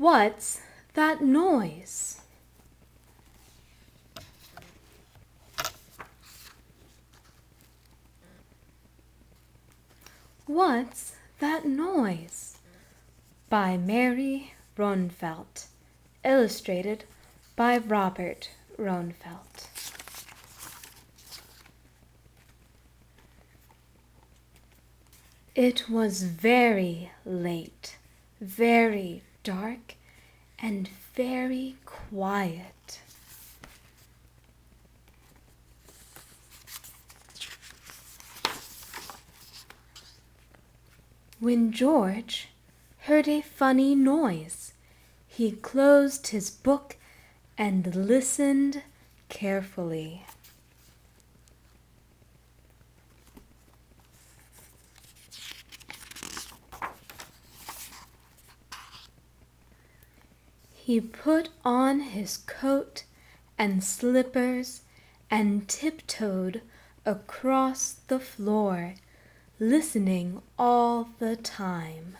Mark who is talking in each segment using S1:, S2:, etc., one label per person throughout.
S1: What's that noise? What's that noise? By Mary Roennfeldt, illustrated by Robert Roennfeldt. It was very late, very dark, and very quiet. When George heard a funny noise, he closed his book and listened carefully. He put on his coat and slippers and tiptoed across the floor, listening all the time.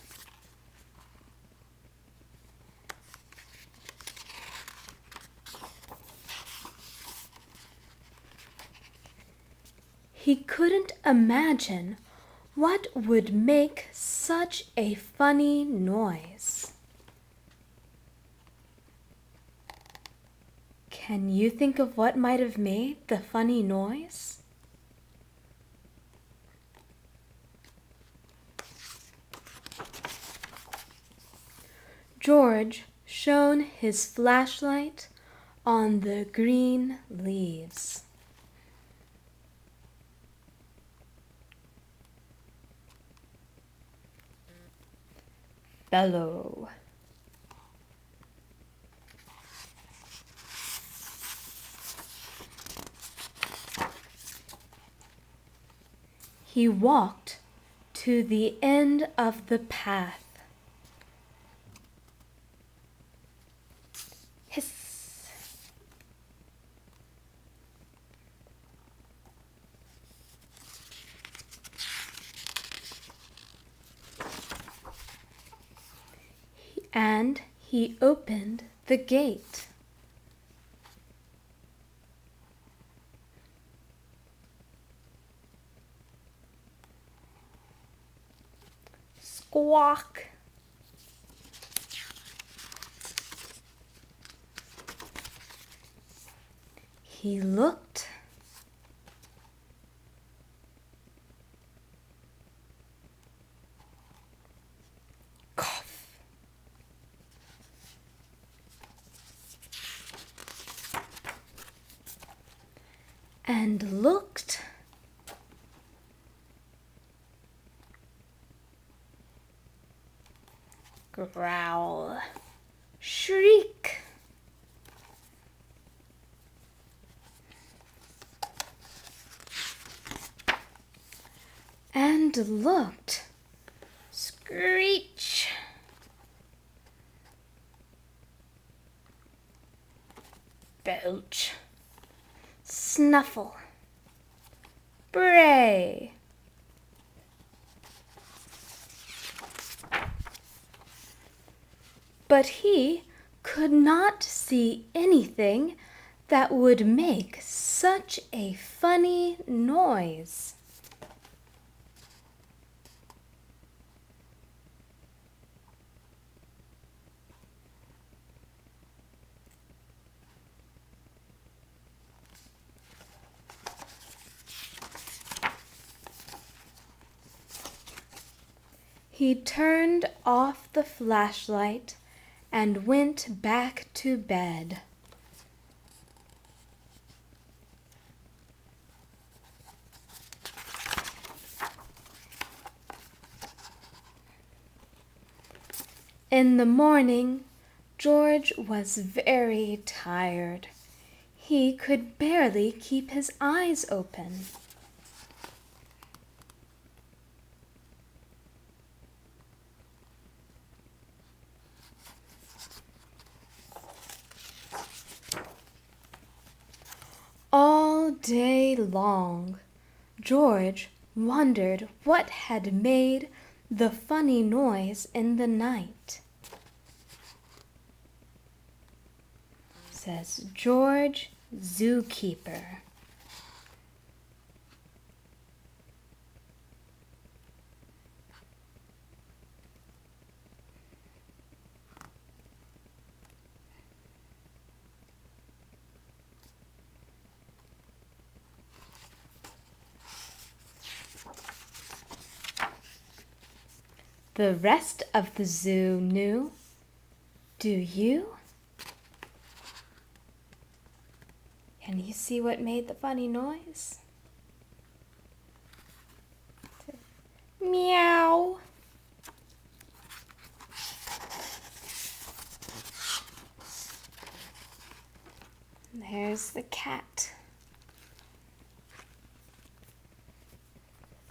S1: He couldn't imagine what would make such a funny noise. Can you think of what might have made the funny noise? George shone his flashlight on the green leaves. Bellow. He walked to the end of the path. Hiss! And he opened the gate. Squawk! He looked. Cough! And looked. Growl! Shriek! And looked. Screech! Belch! Snuffle! Bray! But he could not see anything that would make such a funny noise. He turned off the flashlight and went back to bed. In the morning, George was very tired. He could barely keep his eyes open. All day long, George wondered what had made the funny noise in the night. says George Zookeeper. The rest of the zoo knew. Do you? Can you see what made the funny noise? Meow. There's the cat.